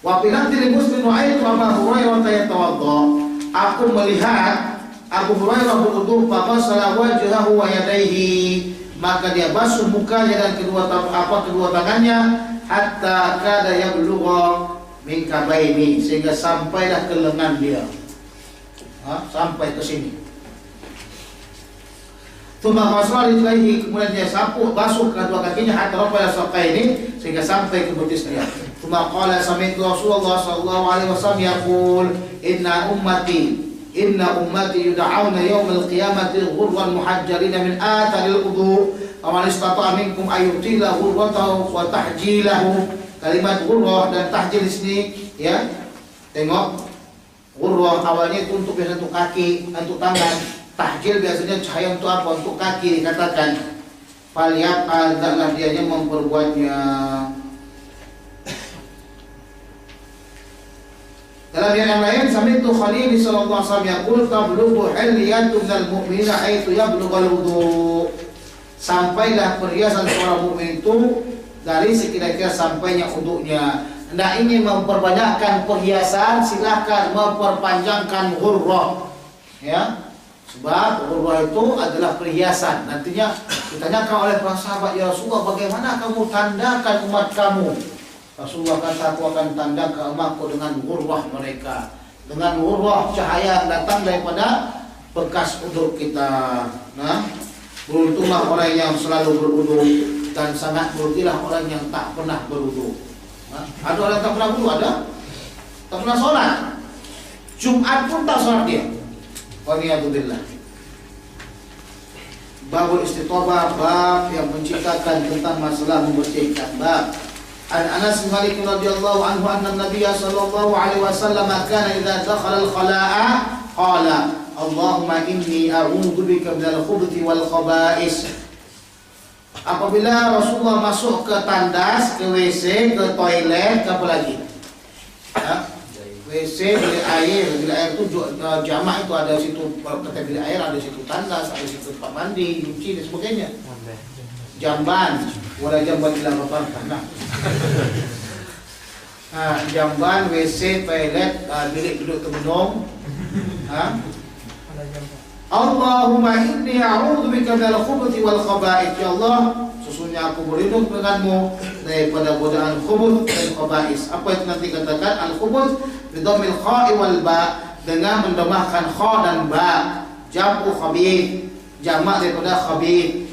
Wa fi lafdhi Muslim ra'aitu Abu Hurairah yatawadda. Aku melihat Abu Hurairah berwudu fa ghasala wajhahu wa yadayhi, maka dia basuh mukanya dan kedua tangannya hatta kada yablugha min kabaini, sehingga sampailah ke lengan dia. Sampai ke sini. Tsumma ghasala rijlaihi, kemudian dia sapu basuh kedua kakinya hatta rafa'a saqaini, sehingga sampai ke betis dia. Tsumma qala sami'tu Rasulullah sallallahu alaihi wasallam yaqul inna ummati yud'auna yawmal qiyamati ghurran muhajjalina min atharil wudu, faman istata'a minkum ayyutila ghurratahu wa tahjilahu. Kalimat ghurrah dan tahjil di sini ya. Tengok, ghurrah awalnya itu untuk biasa untuk kaki, untuk tangan. Tahjil biasanya cahaya untuk apa? Untuk kaki dikatakan. Faliyat adalah dianya memperbuatnya. Dalam yang lain, sami'tu Khalil sallallahu alaihi wasallam yaqul tablughu hilyatu minal mu'minina haitsu yablughul wudu. Sampailah perhiasan seorang mukmin itu dari sekira-kira sampainya wudunya. Anda ingin memperbanyakkan perhiasan, silakan memperpanjangkan ghurrah. Ya. Sebab ghurrah itu adalah perhiasan. Nantinya ditanyakan oleh para sahabat, ya Rasulullah, bagaimana kamu tandakan umat kamu? Rasulullah kata, aku akan tandakan umatku dengan ghurrah mereka. Dengan ghurrah cahaya yang datang daripada bekas uduk kita. Nah, beruntunglah orang yang selalu berwudu dan sangat beruntung orang yang tak pernah berwudu. Nah, ada orang yang tak pernah wudu, ada? Tak pernah sholat. Jumat pun tak sholat dia. Waliyadzubillah. Babul istitobah, bab yang menceritakan tentang masalah membersihkan. Bab An Anas bin Malik radhiyallahu anhu anna Nabiy sallallahu alaihi wasallam kana idza dakhala al-khala'a qala Allahumma inni a'udzubika minal khubuthi wal khaba'is. Apabila Rasulullah masuk ke tandas, ke WC, ke toilet, ke apa lagi? Ya? WC, bilik air itu jamak itu ada situ kata bilik air, ada situ tandas, ada situ tempat mandi, cuci dan sebagainya. Jamban, wala jamban ila bapak. Nah, jamban, WC, toilet, bilik duduk temenung. Allahumma inni a'udzubika minal khubuthi wal khaba'ith. Ya Allah, sesungguhnya aku berlindung denganmu daripada godaan khubuth dan khaba'is. Apa itu nanti katakan? Al-khubuth bidhammil kha'i wal ba, dengan mendamahkan kha dan ba. Jam'u khabith, jamak daripada khabith.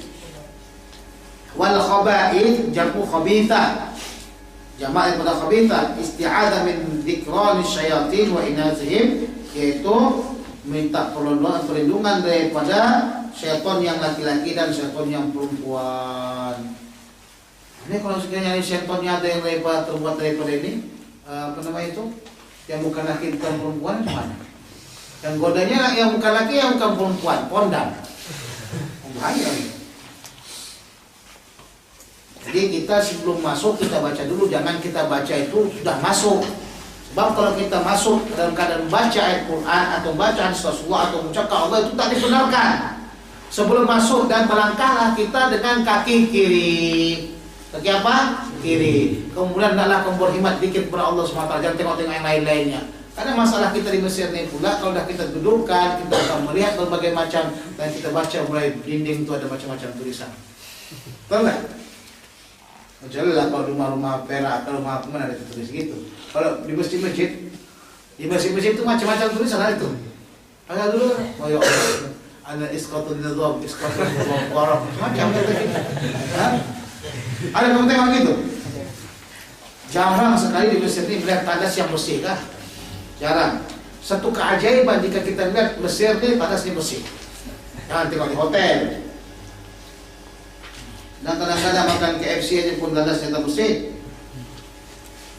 Wal khaba'ith jam'u khabithah, jamak daripada khabithah. Isti'adzah min dzikrani syayatin wa inazihim, yaitu minta perlindungan daripada syaitan yang laki-laki dan syaitan yang perempuan. Ini kalau sekiranya syaitannya ada yang terbuat daripada ini, apa nama itu? Yang bukan laki bukan perempuan, gimana? Yang godanya yang bukan laki yang bukan perempuan, pondam. Bahaya ini. Jadi kita sebelum masuk kita baca dulu, jangan kita baca itu sudah masuk. Sebab kalau kita masuk dalam keadaan baca ayat Quran atau baca hadis Rasulullah atau mengucapkan Allah, itu tak dibenarkan. Sebelum masuk dan melangkahlah kita dengan kaki kiri. Kaki apa? Kiri. Kemudian hendaklah kamu berkhidmat dikit kepada Allah SWT. Jangan tengok-tengok yang lain-lainnya. Karena masalah kita di Mesir ini pula, kalau dah kita dudukkan, kita akan melihat berbagai macam, dan kita baca mulai dinding itu ada macam-macam tulisan. Tahu nggak? Kecuali lah kalau rumah-rumah perak atau rumah apa ada tulis gitu. Kalau di masjid-masjid itu macam-macam tulisan itu. Ada dulu, oh ya Allah, ada iskatun nizam, iskatun warab, macam gitu. Ada kamu tengok gitu? Jarang sekali di Mesir ini melihat tandas yang bersih kan? Jarang. Satu keajaiban jika kita lihat Mesir ini tandasnya bersih. Jangan tengok di hotel. Dan kadang-kadang makan KFC aja pun tandasnya tak bersih.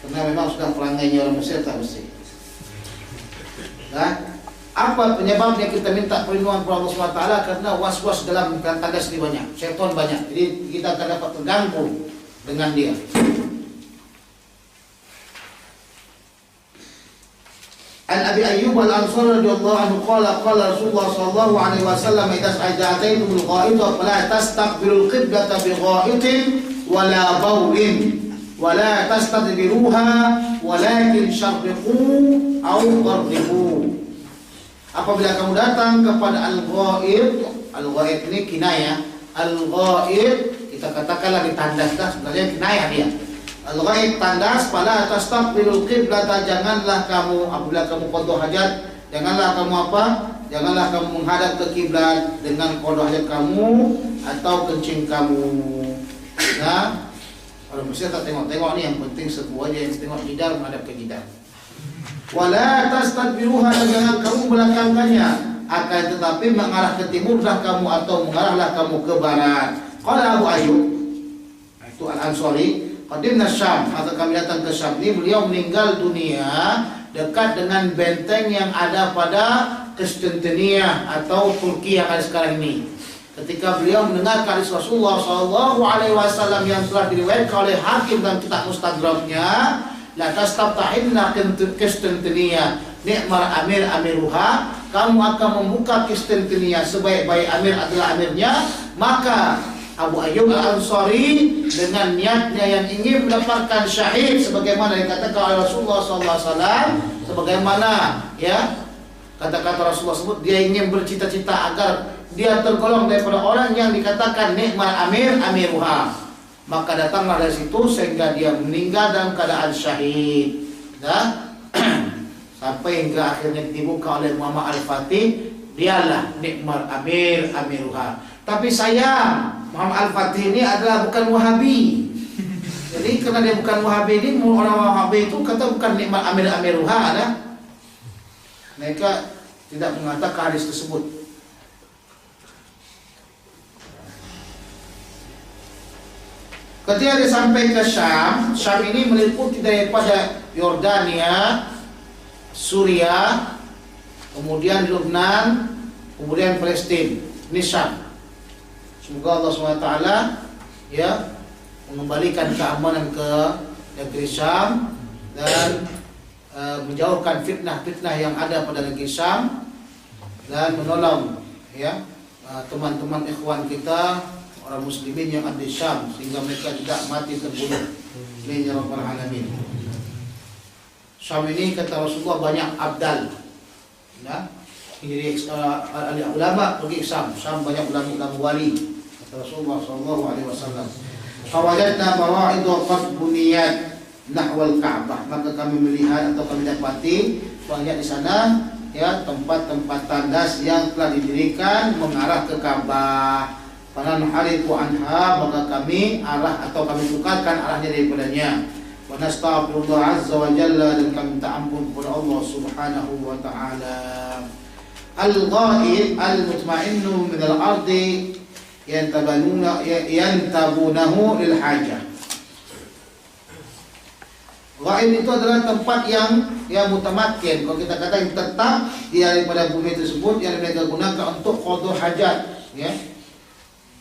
Karena memang sudah pelanggannya orang Mesir tak bersih. Nah, apa penyebabnya kita minta perlindungan kepada Allah SWT? Karena was-was dalam tandas ini banyak, syaitan banyak. Jadi kita akan dapat terganggu dengan dia. An Abi Ayyub al-Ansari radhiyallahu anhu qala qala Rasulullah sallallahu alaihi wasallam idza aja'taytumul qa'ida fala tastaqbilul qiblata bi gha'itin wala bawlin wala tastadbiruha walakin syarriqu aw gharribu. Apabila kamu datang kepada al-ghaib, al-ghaib ini kinayah. Al-ghaib kita katakanlah ditandas, sebenarnya kinayah dia. Al-ghaib tandas, fala tastaqbilul qiblata, janganlah kamu apabila kamu qada hajat, janganlah kamu apa? Janganlah kamu menghadap ke kiblat dengan qada hajat kamu atau kencing kamu. Nah, kalau mesti tak tengok-tengok ni, yang penting sebuah aja, yang tengok jidar menghadap ke jidar. Wala tastadbiruha, jangan kamu belakangkannya, akan tetapi mengarah ke timurlah kamu atau mengarahlah kamu ke barat. Qala Abu Ayyub, itu Al-Ansari, qadimna Syam, atau kami datang ke Syam. Ini beliau meninggal dunia dekat dengan benteng yang ada pada Konstantinia atau Turki yang ada sekarang ini. Ketika beliau mendengar hadis Rasulullah SAW yang telah diriwayatkan oleh Hakim dalam kitab Mustadraknya, la tastaftahinna Konstantinia ni'mar amir amiruha, kamu akan membuka Konstantinia, sebaik-baik amir adalah amirnya. Maka Abu Ayyub Al-Ansari dengan niatnya yang ingin mendapatkan syahid sebagaimana dikatakan oleh Rasulullah SAW, sebagaimana ya kata-kata Rasulullah sebut, dia ingin bercita-cita agar dia tergolong daripada orang yang dikatakan nikmat amir amiruha. Maka datanglah dari situ sehingga dia meninggal dalam keadaan syahid. Nah, sampai hingga akhirnya dibuka oleh Muhammad Al-Fatih, dialah nikmat amir amiruha. Tapi sayang, Muhammad Al-Fatih ini adalah bukan Wahabi. Jadi karena dia bukan Wahabi, ini orang Wahabi itu kata bukan nikmat amir amiruha, ada. Mereka tidak mengatakan hadis tersebut. Ketika dia sampai ke Syam, Syam ini meliputi daripada Yordania, Suriah, kemudian Lebanon, kemudian Palestina. Ini Syam. Semoga Allah SWT ya mengembalikan keamanan ke negeri Syam dan menjauhkan fitnah-fitnah yang ada pada negeri Syam dan menolong ya teman-teman ikhwan kita orang muslimin yang ada di Syam sehingga mereka tidak mati terbunuh. Amin ya rabbal alamin. Syam ini kata Rasulullah banyak abdal. Ya. Jadi ulama pergi Syam. Syam banyak ulama wali. Kata Rasulullah sallallahu alaihi wasallam. Fawajadna mawa'id qad buniyat nahwal Ka'bah. Maka kami melihat atau kami dapati banyak di sana ya tempat-tempat tandas yang telah didirikan mengarah ke Ka'bah. Fananharifu anha, maka kami arah atau kami tukarkan arahnya daripadanya. Wa nastaghfirullah azza wa jalla, dan kami minta ampun kepada Allah Subhanahu wa taala. Al-ghaib al-mutma'innu min al-ardi yantabunahu lil hajah. Ghaib itu adalah tempat yang mutamakin. Kalau kita kata yang tetap dia daripada bumi tersebut yang mereka gunakan untuk qada hajat, ya.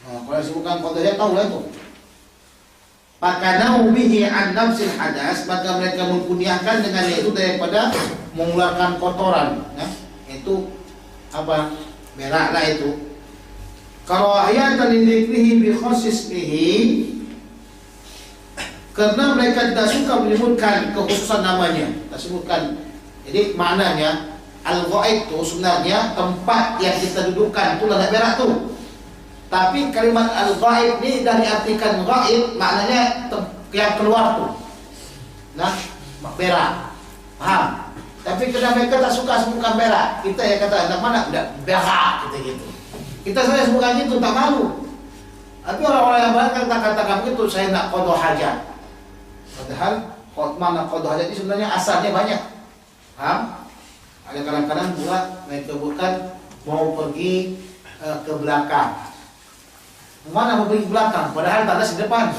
Nah, kalau disebutkan qada hajat tahu lah itu. Pakanau bihi an nafsil hadas, maka mereka mengkunyahkan dengan itu daripada mengeluarkan kotoran, ya. Itu apa? Berak lah itu. Karahiyatan lidzikrihi bi khassismihi, karena mereka tidak suka menyebutkan kekhususan namanya, tak sebutkan. Jadi maknanya al-ghaib itu sebenarnya tempat yang kita dudukkan itu lah berak tu. Tapi kalimat al-ghaib ini dah diartikan ghaib, maknanya yang keluar tu. Nah, berak. Faham? Tapi kerana mereka tak suka sebutkan berak, kita yang kata nak mana tidak berak kita gitu. Kita saja sebutkan gitu tak malu. Tapi orang-orang yang berangkat tak katakan begitu, saya nak qada hajat. Padahal mana qada hajat ini sebenarnya asalnya banyak. Paham? Ada kadang-kadang buat mereka bukan mau pergi ke belakang. Mana mau pergi ke belakang? Padahal tandas di depan.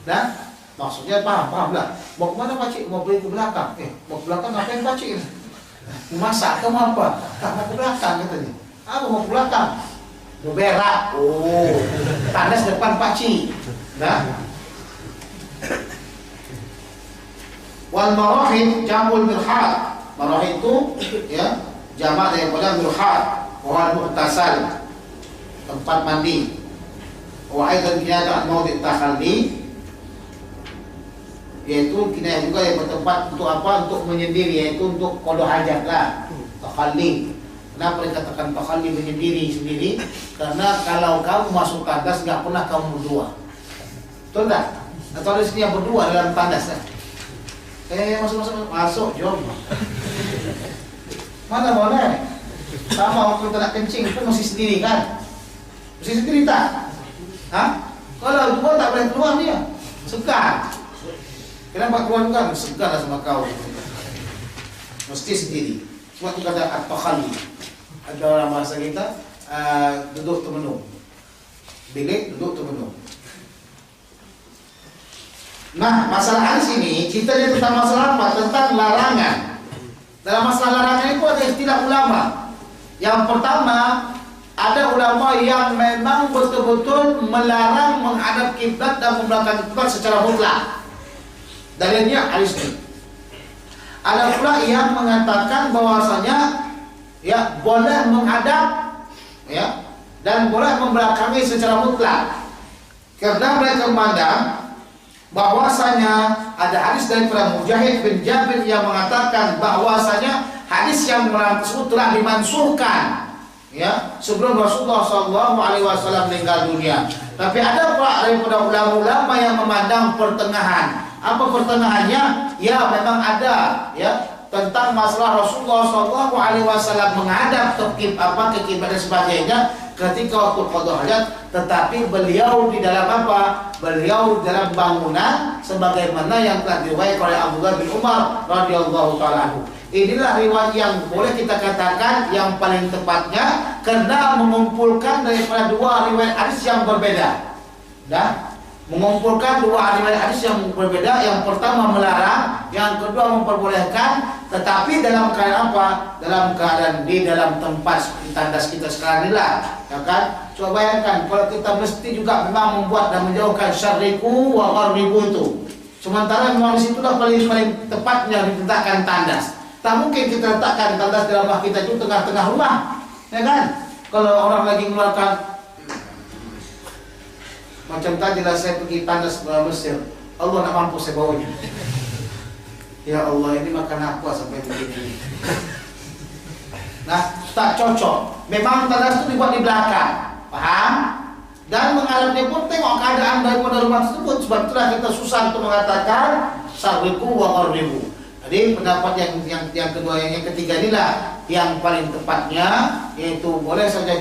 Nah, maksudnya paham lah. Mau kemana pakcik? Mau pergi ke belakang. Mau ke belakang ngapain pakcik? Masak ke mau apa? Tak mau ke belakang katanya. Apa mau ke belakang? Mau berak. Oh, tandas depan pakcik. Nah. Wal marahid jamul mirhad. Marahid itu ya jamak daripada mirhad, pohon muhtasal, tempat mandi. Wa aidan kinayatan maudhi' takhalli, yaitu kinayah juga yang bertempat untuk apa? Untuk menyendiri, yaitu untuk qada hajat lah, takhalli. Kenapa dikatakan takhalli menyendiri sendiri? Karena kalau kamu masuk tandas nggak pernah kamu berdua, betul tak? Atau ada sini yang berdua dalam tandas kan? Masuk, jom. Mana boleh? Sama waktu kita nak kencing itu masih sendiri kan? Masih sendiri tak? Hah? Kalau dua tak boleh keluar dia, segan. Kenapa keluar kan? Segan lah sama kau. Mesti sendiri. Sebab itu kata at-takhalli. Ada orang bahasa kita duduk termenung. Bilik duduk termenung. Nah, masalah hadis ini ceritanya tentang masalah apa? Tentang larangan. Dalam masalah larangan itu ada istilah ulama. Yang pertama, ada ulama yang memang betul-betul melarang menghadap kiblat dan membelakangi kiblat secara mutlak. Dalilnya hadis ini. Ada pula yang mengatakan bahwasanya ya boleh menghadap ya dan boleh membelakangi secara mutlak. Karena mereka memandang bahwasanya ada hadis dari Mujahid bin Jabir yang mengatakan bahwasanya hadis yang melarang tersebut telah dimansuhkan ya sebelum Rasulullah SAW meninggal dunia. Tapi ada pula daripada ulama-ulama yang memandang pertengahan. Apa pertengahannya? Ya memang ada ya tentang masalah Rasulullah SAW menghadap ke kiblat dan sebagainya ketika waktu qada hajat, tetapi beliau di dalam apa? Beliau dalam bangunan sebagaimana yang telah diriwayatkan oleh Abdullah bin Umar radhiyallahu taala anhu. Inilah riwayat yang boleh kita katakan yang paling tepatnya karena mengumpulkan daripada dua riwayat hadis yang berbeda. Dah, mengumpulkan dua riwayat hadis yang berbeda. Yang pertama melarang, yang kedua memperbolehkan, tetapi dalam keadaan apa? Dalam keadaan di dalam tempat seperti tandas kita sekarang inilah, ya kan? Coba bayangkan kalau kita mesti juga memang membuat dan menjauhkan syarriku wa gharribu itu. Sementara memang di situlah paling tepatnya diletakkan tandas. Tak mungkin kita letakkan tandas dalam rumah kita itu tengah-tengah rumah, ya kan? Kalau orang lagi mengeluarkan macam tadi lah saya pergi tandas ke Mesir, Allah nak mampu saya bawanya. Ya Allah, ini makan apa sampai begini? Nah, tak cocok. Memang tandas itu dibuat di belakang, paham? Dan menghadapnya pun tengok keadaan daripada rumah tersebut. Sebab itulah kita susah untuk mengatakan syarriku wa gharribu. Jadi pendapat yang kedua, yang ketiga inilah yang paling tepatnya, yaitu boleh saja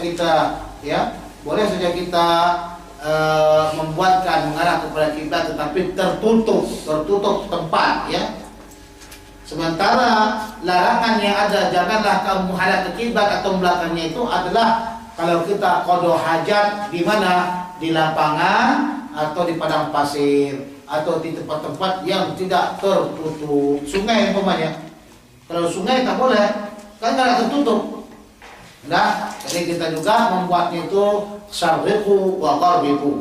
kita membuatkan mengarah kepada kiblat tetapi tertutup tempat ya. Sementara larangan yang ada janganlah kamu menghadap ke kiblat atau belakangnya itu adalah kalau kita qada hajat di mana? Di lapangan atau di padang pasir atau di tempat-tempat yang tidak tertutup. Sungai umpamanya. Kalau sungai tak boleh, kan enggak tertutup. Nah, jadi kita juga membuatnya itu syarriqu wa gharribu.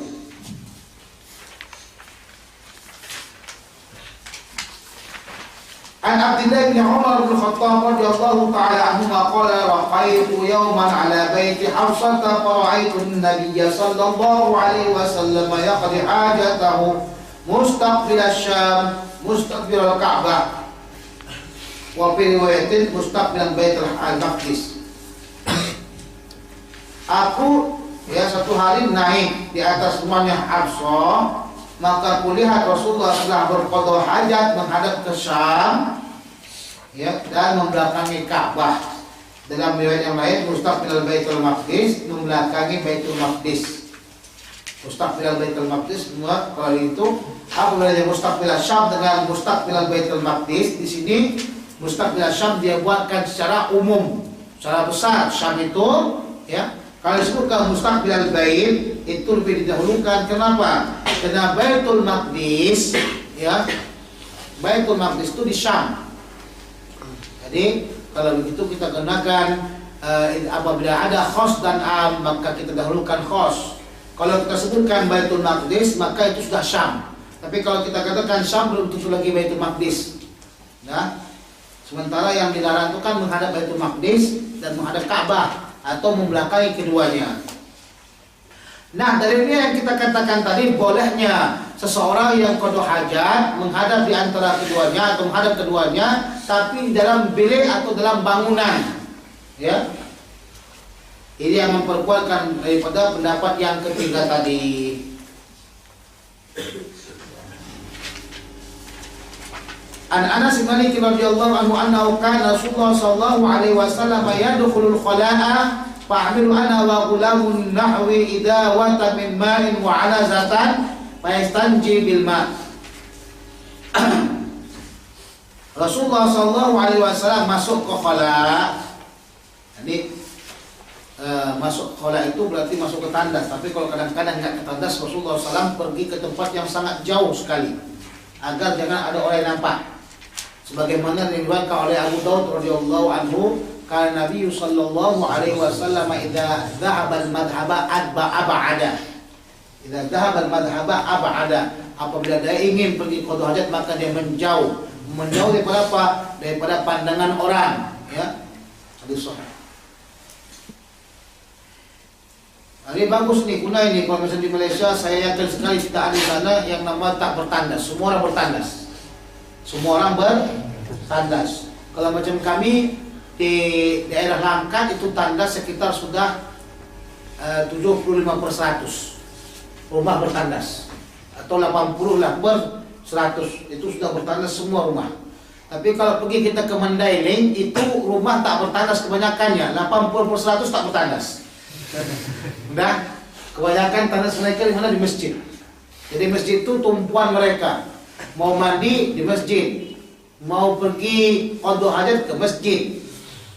An Abdullah bin Umar bin Khattab radhiyallahu ta'ala anhuma qala raqaitu yawman ala baiti Hafsah fara'aitu an-nabiy sallallahu alaihi wasallam yaqdi hajatahu mustaqbil asy-Syam mustaqbil al-Ka'bah wa fi riwayatin mustaqbil Baitul Maqdis. Aku ya satu hari naik di atas rumahnya Hafsah, maka kulihat Rasulullah telah berqada hajat menghadap ke Syam ya, dan membelakangi Ka'bah. Dalam riwayat yang lain mustaqbil Baitul Maqdis, membelakangi Baitul Maqdis. Mustaqbil Baitul Maqdis semua kalau itu apa bedanya mustaqbil Syam dengan mustaqbil Baitul Maqdis? Di sini mustaqbil Syam dia buatkan secara umum, secara besar. Syam itu ya, kalau disebutkan mustaqbil bait itu lebih didahulukan. Kenapa? Karena Baitul Maqdis ya, Baitul Maqdis itu di Syam. Jadi kalau begitu kita gunakan apabila ada khos dan am maka kita dahulukan khos. Kalau kita sebutkan Baitul Maqdis maka itu sudah Syam. Tapi kalau kita katakan Syam belum tentu lagi Baitul Maqdis. Nah, sementara yang dilarang itu kan menghadap Baitul Maqdis dan menghadap Ka'bah atau membelakangi keduanya. Nah, dalilnya yang kita katakan tadi bolehnya seseorang yang qada hajat menghadap di antara keduanya atau menghadap keduanya, tapi dalam bilik atau dalam bangunan, ya. Ini yang memperkuatkan daripada pendapat yang ketiga tadi. An Anas bin Malik radhiyallahu anhu annahu kana Rasulullah sallallahu alaihi wasallam yadkhulul khala'a fa'amilu ana wa ghulamun nahwi idawatan min ma'in wa 'alazatan fa yastanji bil ma'. Rasulullah sallallahu alaihi wasallam masuk ke khala'. Ini masuk khala itu berarti masuk ke tandas, tapi kalau kadang-kadang nggak ke tandas, Rasulullah SAW pergi ke tempat yang sangat jauh sekali agar jangan ada orang yang nampak. Sebagaimana diriwayatkan oleh Abu Daud radhiyallahu anhu, kana Nabi sallallahu alaihi wasallam idza dhahaba al-madhhaba ab'ada. Idza dhahaba al-madhhaba ab'ada. Apabila dia ingin pergi qada hajat maka dia menjauh daripada apa? Daripada pandangan orang, ya. Hadis sahih. Ini bagus nih, guna ini kalau misalnya di Malaysia saya yakin sekali tidak ada di sana yang nama tak bertandas. Semua orang bertandas. Semua orang bertandas. Kalau macam kami di daerah Langkat itu tandas sekitar sudah 75% rumah bertandas, atau 80 lah per 100 itu sudah bertandas semua rumah. Tapi kalau pergi kita ke Mandailing itu rumah tak bertandas kebanyakannya, 80% tak bertandas. Udah, kebanyakan tandas mereka di mana? Di masjid. Jadi masjid itu tumpuan mereka. Mau mandi di masjid, mau pergi qada hajat ke masjid,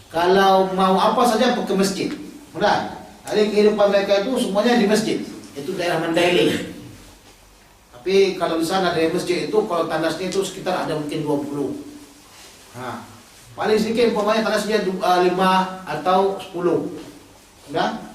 kalau mau apa saja ke masjid. Udah, jadi kehidupan mereka itu semuanya di masjid. Itu daerah Mandailing. Tapi kalau di sana dari masjid itu kalau tandasnya itu sekitar ada mungkin 20. Nah, paling sedikit umpamanya tandasnya 5 atau 10. Udah.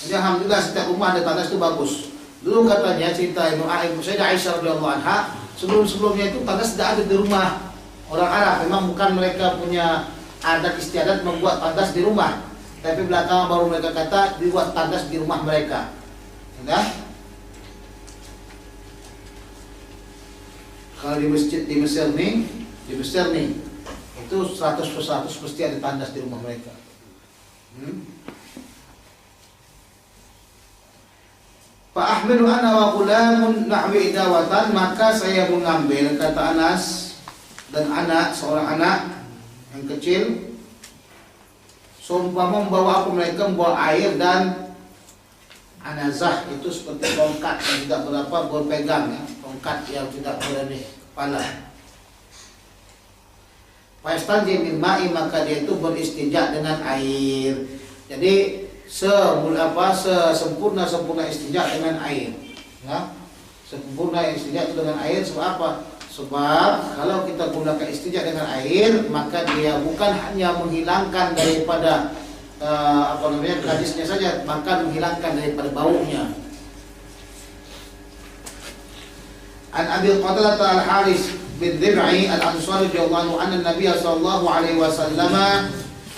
Jadi alhamdulillah setiap rumah ada tandas itu bagus. Dulu katanya cerita Sayyidah Aisyah radhiyallahu anha, sebelum-sebelumnya itu tandas tidak ada di rumah orang Arab. Memang bukan mereka punya adat istiadat membuat tandas di rumah, tapi belakangan baru mereka kata dibuat tandas di rumah mereka. Sudah? Kalau di masjid di Mesir nih itu 100% mesti ada tandas di rumah mereka. Fa ahmilu ana wa ghulamun nahwi idawatan, maka saya mengambil, kata Anas, dan seorang anak yang kecil, seumpama membawa apa, mereka membawa air dan anazah itu seperti tongkat yang tidak berapa berpegang, ya, tongkat yang tidak berada di kepala. Fa yastanji bil ma'i, maka dia itu beristinja dengan air. Jadi sempurna istinja dengan air, ya. Sempurna istinja itu dengan air. Sebab apa? Sebab kalau kita gunakan istinja dengan air, maka dia bukan hanya menghilangkan daripada najisnya saja, maka menghilangkan daripada baunya. An Abi Qatadah al-Haris bin Dhib'i al-Ansari radhiyallahu anhu, Nabi sallallahu alaihi wasallam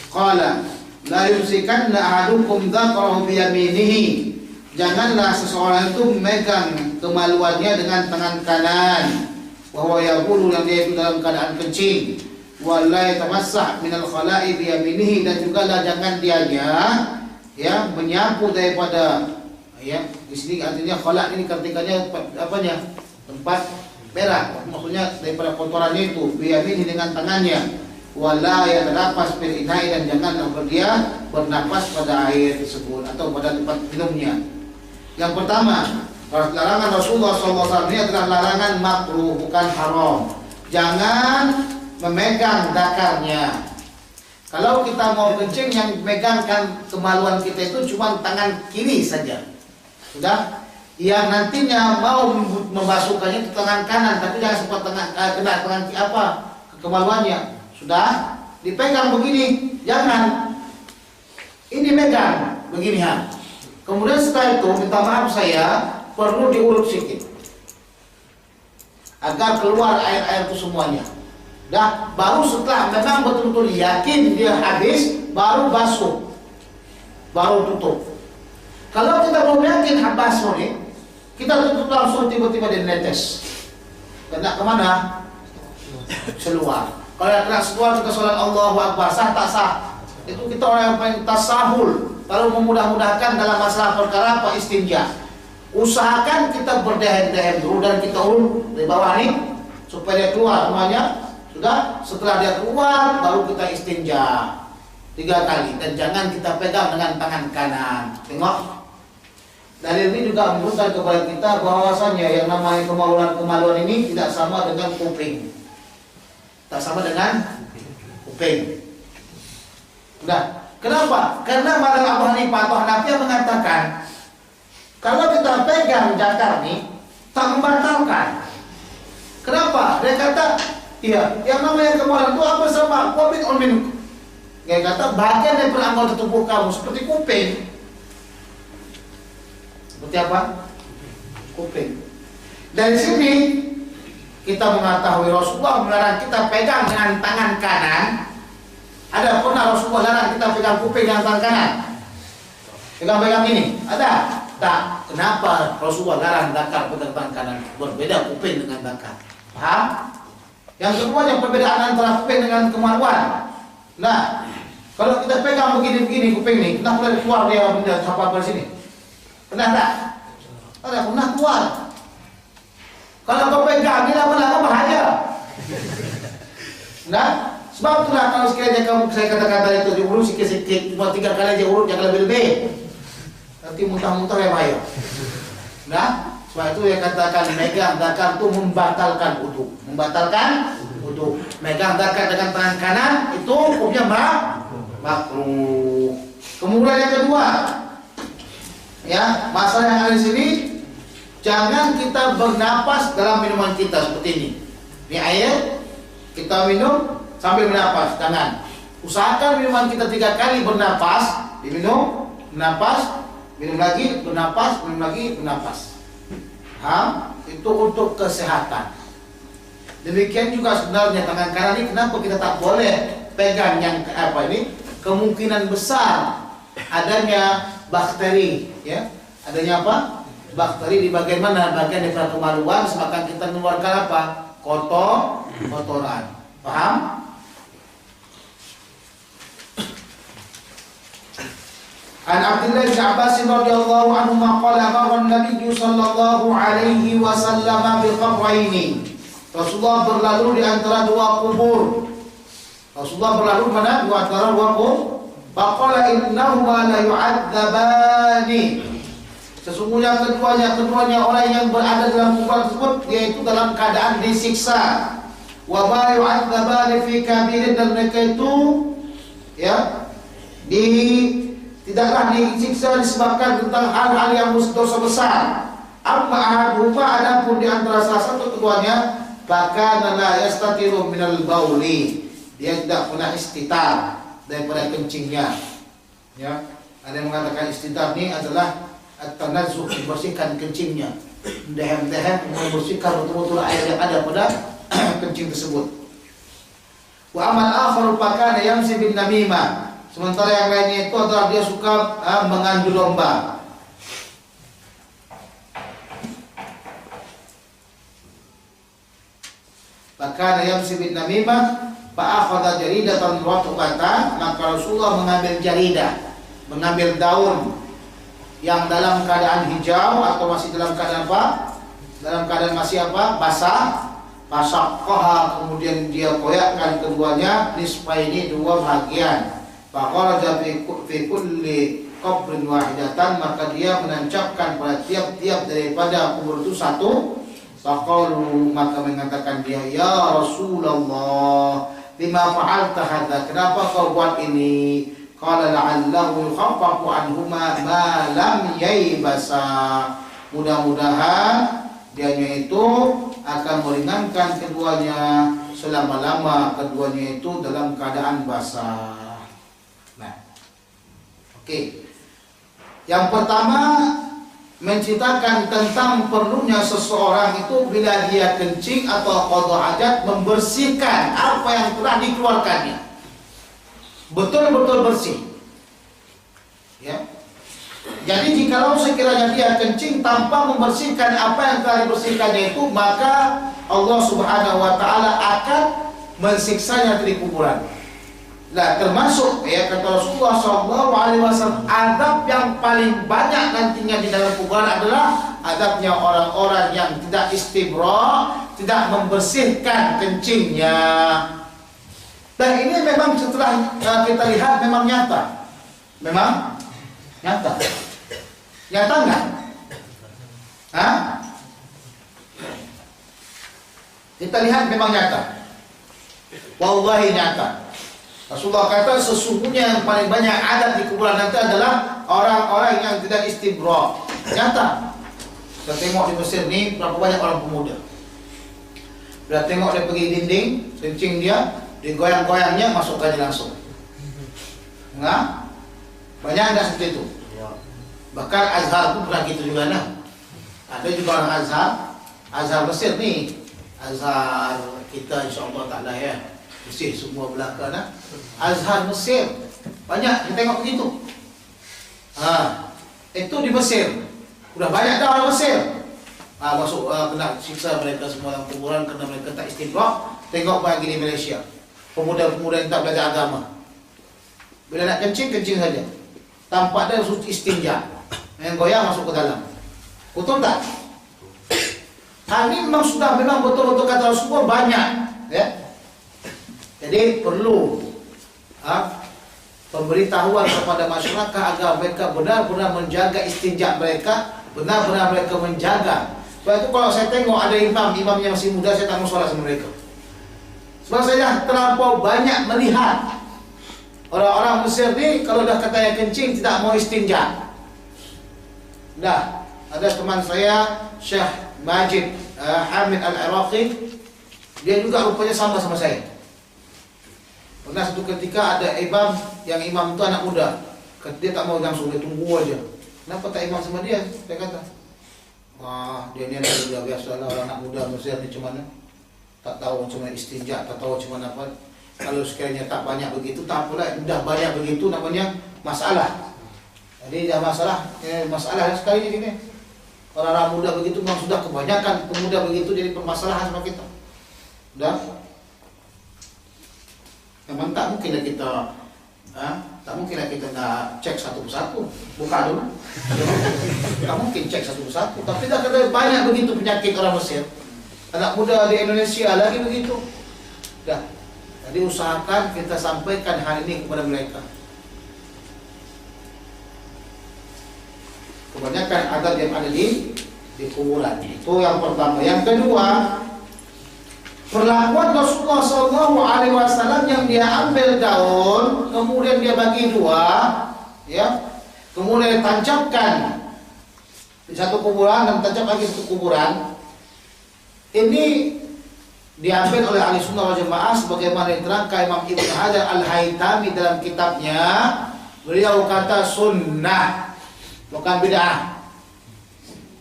qala la yumsikanna ahadukum dzakarahu bi yaminihi, janganlah seseorang itu memegang kemaluannya dengan tangan kanan, wa huwa yaqulu, yang dia itu dalam keadaan kencing, wa la yatamassah minal khala'i bi yaminihi, dan juga lah jangan dianya ya menyapu daripada, ya di sini artinya khala' ini ketikanya apanya, tempat berak, maksudnya daripada kotorannya itu bi yaminihi, dengan tangannya, wala yatanaffas bil ina'i, dan jangan dia bernapas pada air tersebut atau pada tempat minumnya. Yang pertama, larangan Rasulullah SAW ini adalah larangan makruh, bukan haram. Jangan memegang dakarnya. Kalau kita mau kencing, yang megangkan kemaluan kita itu cuma tangan kiri saja. Sudah? Yang nantinya mau membasuhkannya itu tangan kanan, tapi jangan sempat kena tangan kemaluannya. Sudah dipegang begini, jangan ini megang begini, ha. Kemudian setelah itu minta maaf, saya perlu diurut sedikit agar keluar air-air itu semuanya. Dah, baru setelah memang betul-betul yakin dia habis, baru basuh, baru tutup. Kalau kita belum yakin basuh nih, Kita tutup langsung, tiba-tiba dia netes. Kena kemana? Keluar. Kalau yang kena keluar kita sholat Allahu Akbar, sah tak sah? Itu kita orang yang paling tasahul. Kalau memudah-mudahkan dalam masalah perkara apa istinja, usahakan kita berdehem-dehem dulu dan kita urut di bawah ini supaya dia keluar semuanya. Sudah, setelah dia keluar baru kita istinja 3 kali dan jangan kita pegang dengan tangan kanan. Tengok. Dalil ini juga menunjukkan kepada kita bahwasanya yang namanya kemaluan ini tidak sama dengan kuping. Tak sama dengan kuping. Sudah. Kenapa? Karena Mazhab Abu Hanifah atau Hanafi mengatakan kalau kita pegang zakar ini tak membatalkan. Kenapa? Dia kata, iya, yang namanya kemaluan itu apa sama? Qabid on minuk. Dia kata bagian dari anggota tubuh kamu seperti kuping. Seperti apa? Kuping. Dari sini kita mengetahui Rasulullah melarang kita pegang dengan tangan kanan. Ada pernah Rasulullah larang kita pegang kuping dengan tangan kanan? Pegang-pegang ini? Ada? Tak. Kenapa Rasulullah larang zakar pegang tangan kanan? Berbeda kuping dengan zakar. Paham? Yang kedua, yang perbedaan antara kuping dengan kemaluan. Nah, kalau kita pegang begini-begini kuping ini, kenapa boleh keluar dia benda apa di sini? Pernah tak? Ada pernah keluar. Kalau kau pegang ini lama-lama bahaya. Nah, sebab itulah kalau sekiranya kamu saya kata-kata itu diurut sikit-sikit, cuma 3 kali aja urut, jangan lebih-lebih. Nanti muntah-muntah ya bahaya. Nah, sebab itu ya katakan megang zakar itu membatalkan wudu. Membatalkan wudu. Megang zakar dengan tangan kanan itu hukumnya makruh. Kemudian yang kedua, ya, masalah yang ada di sini, jangan kita bernapas dalam minuman kita seperti ini. Ini air, kita minum sambil bernapas, jangan. Usahakan minuman kita 3 kali bernapas, diminum, bernapas, minum lagi, bernapas, minum lagi, bernapas. Itu untuk kesehatan. Demikian juga sebenarnya tangan kanan ini kenapa kita tak boleh pegang yang apa ini? Kemungkinan besar adanya bakteri, ya. Adanya apa? Bakteri di bagian mana? Bagian dari kemaluan, sebabkan kita mengeluarkan apa? Kotoran. Paham? An Abdullah bin Abbas radhiyallahu anhu qala marra an-nabiy sallallahu alaihi wasallam bi qabraini. Rasulullah berlalu di antara 2 kubur. Rasulullah berlalu mana? Di antara 2 kubur. Faqala innahuma la yu'adzabani. Sesungguhnya keduanya orang yang berada dalam kubur tersebut yaitu dalam keadaan disiksa. Wa ma yu'adzabani fi kabirin, dan mereka itu ya tidaklah disiksa disebabkan tentang hal-hal yang dosa besar. Amma ahaduhuma, adapun di antara salah satu keduanya, fakana la yastatiru minal bauli, dia tidak pernah istitar daripada kencingnya. Ya, ada yang mengatakan istitar ini adalah at-tanazzuh, membersihkan kencingnya, dehem-dehem, membersihkan betul-betul air yang ada pada kencing tersebut. Wa amal akhar fakana yamsi bin namimah, sementara yang lainnya itu adalah dia suka mengadu domba. Maka yamsi bin namimah fa akhadha jaridatan ratbatan, maka Rasulullah mengambil jaridah, mengambil daun yang dalam keadaan hijau atau masih dalam keadaan apa? Dalam keadaan masih apa? Basah. Fasaqaha, kemudian dia koyakkan keduanya nisfaini, 2 bagian. Faqala fi kulli qabrin wahidatan, maka dia menancapkan pada tiap-tiap daripada kubur itu 1. Faqalu, maka mengatakan dia, ya Rasulullah, lima fa'alta hadza, kenapa kau buat ini? Qala la'allahu yukhaffafu anhuma ma lam yaybasa, mudah-mudahan dianya itu akan meringankan keduanya selama-lama keduanya itu dalam keadaan basah. Nah, oke. Yang pertama menceritakan tentang perlunya seseorang itu bila dia kencing atau qada hajat membersihkan apa yang telah dikeluarkannya. Betul-betul bersih. Ya. Jadi jikalau sekiranya dia kencing tanpa membersihkan apa yang telah dibersihkannya itu, maka Allah Subhanahu wa taala akan mensiksanya di kuburan. Nah, termasuk ya kata Rasulullah SAW, adab yang paling banyak nantinya di dalam kuburan adalah adabnya orang-orang yang tidak istibra, tidak membersihkan kencingnya. Dan ini memang setelah kita lihat memang nyata. Memang nyata. Nyata enggak? Hah? Kita lihat memang nyata. Wallahi nyata. Rasulullah kata sesungguhnya yang paling banyak adab di kuburan nanti adalah orang-orang yang tidak istibra. Nyata. Kita tengok di Mesir ni berapa banyak orang pemuda. Kita tengok dia pergi dinding, kencing dia, digoyang-goyangnya masukkannya langsung. Enggak? Banyak enggak seperti itu? Bahkan Azhar pun pernah gitu juga nah. Ada juga orang Azhar Mesir ni. Azhar kita insya-Allah taala ya. Mesir semua belakang nah. Azhar Mesir banyak kita tengok begitu. Itu di Mesir. Sudah banyak dah orang Mesir. Masuk kena siksa mereka semua dalam kuburan kerana mereka tak istibra. Tengok bagi di Malaysia. Pemuda-pemuda yang tak belajar agama. Bila nak kencing saja. Tanpa ada suci istinja. Yang goyang masuk ke dalam. Betul tak? Ini memang betul-betul kata Rasulullah banyak, ya. Jadi perlu pemberitahuan kepada masyarakat agar mereka benar-benar menjaga istinja mereka, benar-benar mereka menjaga. Sebab itu kalau saya tengok ada imam yang masih muda, saya tak mau solat sama mereka. Sebab saya terlampau banyak melihat orang-orang Mesir ni kalau dah katanya kencing tidak mau istinja. Dah, ada teman saya Syekh Majid Hamid Al-Iraqi, dia juga rupanya sama saya. Pernah satu ketika ada imam itu anak muda, dia tak mau langsung, dia tunggu aja. Kenapa tak imam sama dia? Saya kata, wah dia ni sudah biasalah orang anak muda Mesir ni macam mana, tak tahu macam mana istinja, tak tahu macam mana apa. Kalau sekiranya tak banyak begitu, tak apalah, dah banyak begitu namanya masalah. Jadi dah masalah sekali ini. Orang-orang muda begitu memang sudah kebanyakan pemuda begitu, jadi permasalahan sama kita. Dah. Memang tak mungkinlah kita nak cek satu persatu. Buka dulu. Tak mungkin cek satu persatu. Tapi dah kata banyak begitu penyakit orang Mesir. Anak muda di Indonesia lagi begitu. Dah. Jadi usahakan kita sampaikan hal ini kepada mereka. Kebanyakan adab yang ada di kuburan. Itu yang pertama. Yang kedua, perlakuan Rasulullah SAW yang dia ambil daun, kemudian dia bagi dua, ya, kemudian tancapkan di satu kuburan dan tancap lagi satu kuburan. Ini diambil oleh ahli sunnah wal jamaah sebagaimana diterangkan Imam Ibn Hajar Al-Haytami dalam kitabnya. Beliau kata sunnah, bukan bid'ah.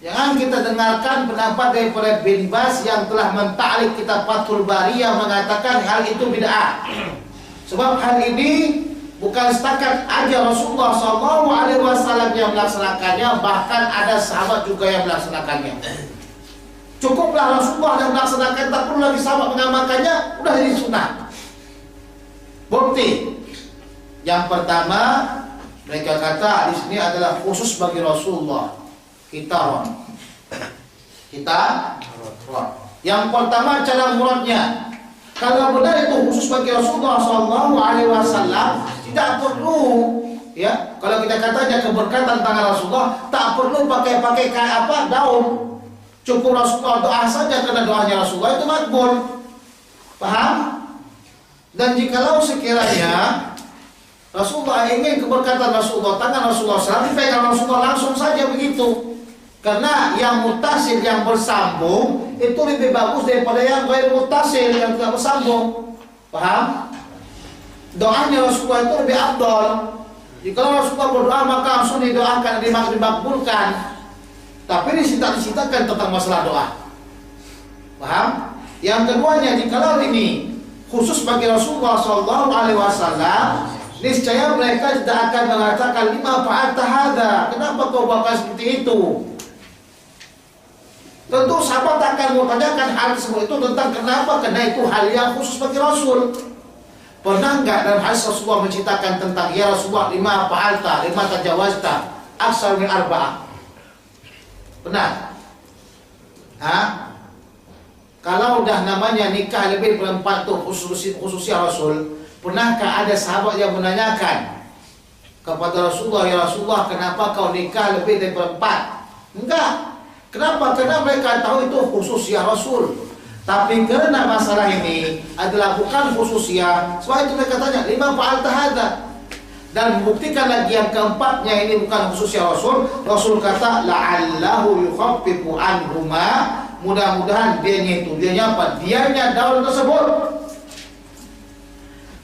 Jangan kita dengarkan pendapat daripada Bin Baz yang telah menta'liq kitab Fathul Bari yang mengatakan hal itu bid'ah. Sebab hal ini bukan setakat aja Rasulullah SAW yang melaksanakannya, bahkan ada sahabat juga yang melaksanakannya. Cukuplah Rasulullah yang melaksanakan, tak perlu lagi sahabat mengamalkannya, sudah jadi sunnah. Bukti yang pertama, mereka kata di sini adalah khusus bagi Rasulullah. Kita. Yang pertama cara muradnya. Kalau benar itu khusus bagi Rasulullah SAW, tidak perlu, ya. Kalau kita katanya keberkatan tangan Rasulullah, tak perlu pakai kayak apa daun. Cukup Rasulullah doa saja, karena doanya Rasulullah itu makbul. Paham? Dan jikalau sekiranya Rasulullah ingin keberkatan Rasulullah, tangan Rasulullah SAW dipegang Rasulullah langsung saja begitu. Karena yang mutasil, yang bersambung itu lebih bagus daripada yang ghair mutasil, yang tidak bersambung. Paham? Doanya Rasulullah itu lebih afdal. Jika Rasulullah berdoa maka langsung didoakan, dimakbulkan. Tapi disita-disitakan tentang masalah doa. Paham? Yang keduanya, jikalau ini khusus bagi Rasulullah SAW, niscaya mereka tidak akan mengatakan lima fa'alta hadza, kenapa kau bakal seperti itu? Tentu sahabat akan menanyakan hal tersebut itu tentang kenapa, karena itu hal yang khusus bagi Rasul. Pernah enggak dalam hadis Rasulullah menceritakan tentang ya Rasulullah lima fa'alta, lima tajawazta, aksar min arba'ah? Pernah? Kalau udah namanya nikah lebih dari 4 tuh khususnya Rasul, pernahkah ada sahabat yang menanyakan kepada Rasulullah, ya Rasulullah kenapa kau nikah lebih dari 4? Enggak. Kenapa? Karena mereka tahu itu khusus ya Rasul. Tapi karena masalah ini adalah bukan khusus ya, sebab itu mereka tanya lima fa'alta hadza. Dan membuktikan lagi yang keempatnya ini bukan khusus ya Rasul. Rasul kata la'allahu yukhaffifu anhuma, mudah-mudahan dianya apa? Dianya daun tersebut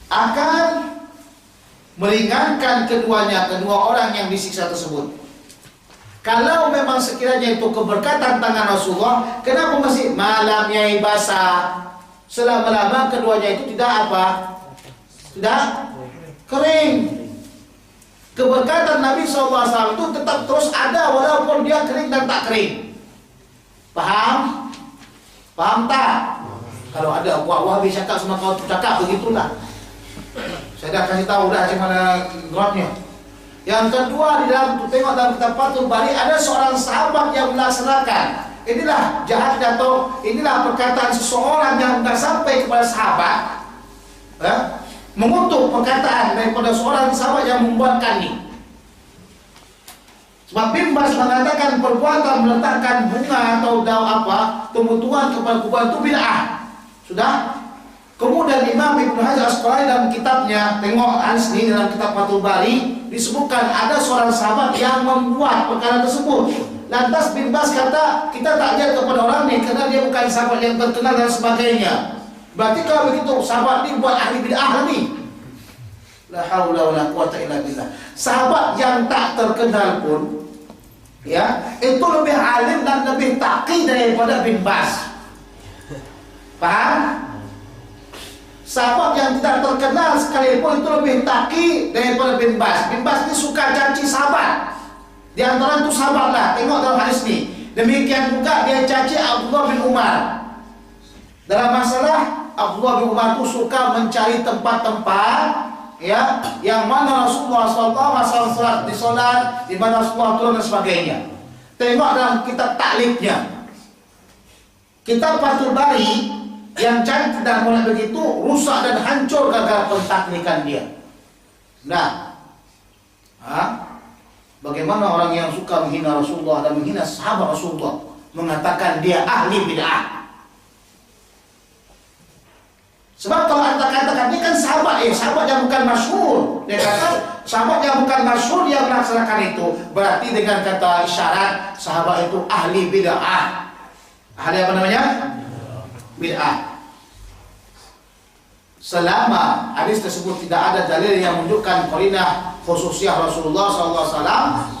akan meringankan kedua orang yang disiksa tersebut. Kalau memang sekiranya itu keberkatan tangan Rasulullah, kenapa masih malamnya basah, selama-lama keduanya itu tidak apa? Tidak kering. Keberkatan Nabi SAW itu tetap terus ada walaupun dia kering dan tak kering. Paham? Paham tak? Kalau ada wah cakap sama kau cakap begitulah. Saya dah kasih tahu dah macam mana grafnya. Yang kedua, di dalam tengok dalam kitab Fathul Bari ada seorang sahabat yang melaksanakan. Inilah jahat atau inilah perkataan seseorang yang tidak sampai kepada sahabat, mengutuk perkataan daripada seorang sahabat yang membuatkan ini. Sebab Bin Bas mengatakan perbuatan meletakkan bunga atau daun apa tumbuh-tumbuhan kepada kuburan itu bid'ah. Sudah. Kemudian Imam Ibnu Hajar Asqalani dalam kitabnya, tengok hadis ini dalam kitab Fathul Bari, disebutkan ada seorang sahabat yang membuat perkara tersebut. Lantas Bin Bas kata, kita tak lihat kepada orang ini karena dia bukan sahabat yang terkenal dan sebagainya. Berarti kalau begitu sahabat ini buat ahli bid'ah ni. La haula wala quwata illa billah. Sahabat yang tak terkenal pun ya, itu lebih alim dan lebih taqi daripada Bin Bas. Paham? Sahabat yang tidak terkenal sekalipun itu lebih taqi daripada Bin Bas. Bin Bas ini suka caci sahabat. Di antara itu sahabat lah. Tengok dalam hadis ini. Demikian juga dia caci Abdullah bin Umar. Dalam masalah Abdullah bin Umar itu suka mencari tempat-tempat ya, yang mana Rasulullah SAW di solat, di mana Rasulullah turun dan sebagainya. Tengok dalam kitab taklifnya. Kitab Fathul Bari yang cantik dan mulai begitu rusak dan hancur gara-gara pentaklikan dia. Nah, bagaimana orang yang suka menghina Rasulullah dan menghina sahabat Rasulullah mengatakan dia ahli bid'ah? Sebab kalau anda katakan dia kan sahabat, sahabat yang bukan masyhur. Dia kata sahabat yang bukan masyhur yang melaksanakan itu, berarti dengan kata isyarat sahabat itu ahli bid'ah. Ahli apa namanya? Bid'ah. Selama hadis tersebut tidak ada dalil yang menunjukkan qarinah khususiyah Rasulullah SAW,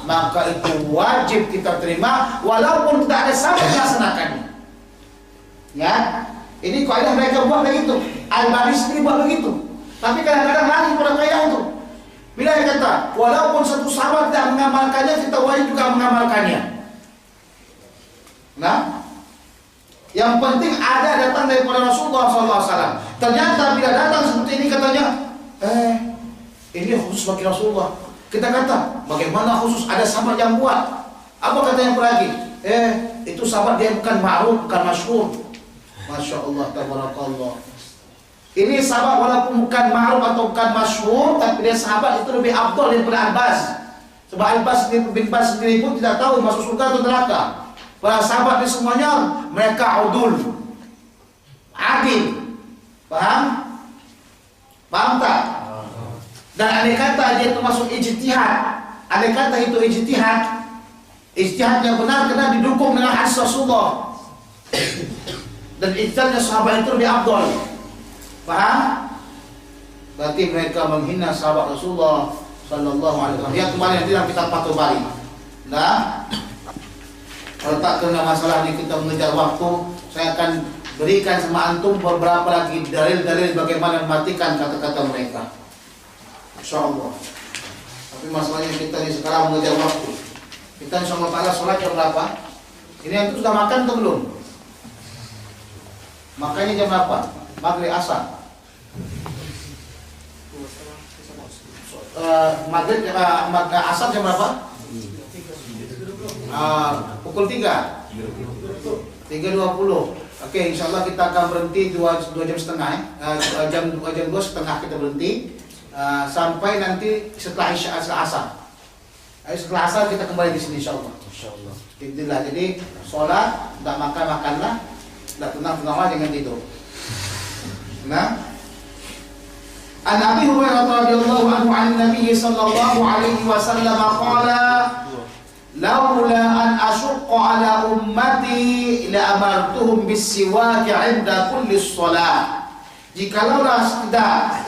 maka itu wajib kita terima walaupun tidak ada sahabat yang melaksanakannya. Ya, ini kaidah mereka buat begitu. Al-Bani sendiri buat begitu. Tapi kadang-kadang lari pada kaidah itu. Bila dia kata walaupun satu sahabat tidak mengamalkannya, kita wajib juga mengamalkannya. Nah, yang penting ada datang daripada Rasulullah SAW. Ternyata bila datang seperti ini katanya, ini khusus bagi Rasulullah. Kita kata, bagaimana khusus? Ada sahabat yang buat. Apa kata yang lagi? Itu sahabat dia bukan ma'ruf, bukan masyhur. Masya Allah, tabarakallah. Ini sahabat walaupun bukan ma'ruf atau bukan masyhur, tapi dia sahabat itu lebih afdal daripada Al-Bas. Sebab Al-Bas bin Bas sendiri pun tidak tahu masuk surga atau neraka. Para sahabat ini semuanya mereka udul, adil. Paham? Paham tak? Dan andai kata dia termasuk ijtihad, andai kata itu ijtihad, ijtihad yang benar kena didukung dengan hadis Rasulullah. Dan ijtihadnya sahabat itu lebih afdal. Paham? Berarti mereka menghina sahabat Rasulullah sallallahu alaihi wasallam. Yang kemarin dalam kitab Fathul Bari. Nah, kalau tak kena masalah ini kita mengejar waktu, saya akan berikan sama antum beberapa lagi dalil-dalil bagaimana mematikan kata-kata mereka. Insyaallah. Tapi masalahnya kita ini sekarang mengejar waktu. Kita insyaallah ta'ala sholat jam berapa? Ini yang sudah makan atau belum? Makannya jam berapa? Maghrib asar. Maghrib asar jam berapa? Pukul 3. 3.20. Oke, insyaallah kita akan berhenti 2 jam setengah. Jam 2 setengah kita berhenti sampai nanti setelah isya asar. Setelah asar kita kembali di sini insyaallah. Insyaallah. Itulah. Jadi sholat, tidak makanlah, tidak tenang-tenanglah, jangan tidur. Nah, An Abi Hurairah radhiyallahu anhu an Nabi sallallahu alaihi wasallam qala laula an asyqa ala ummati la amartuhum bis-siwak 'inda kulli shalah. Jikalau sekedar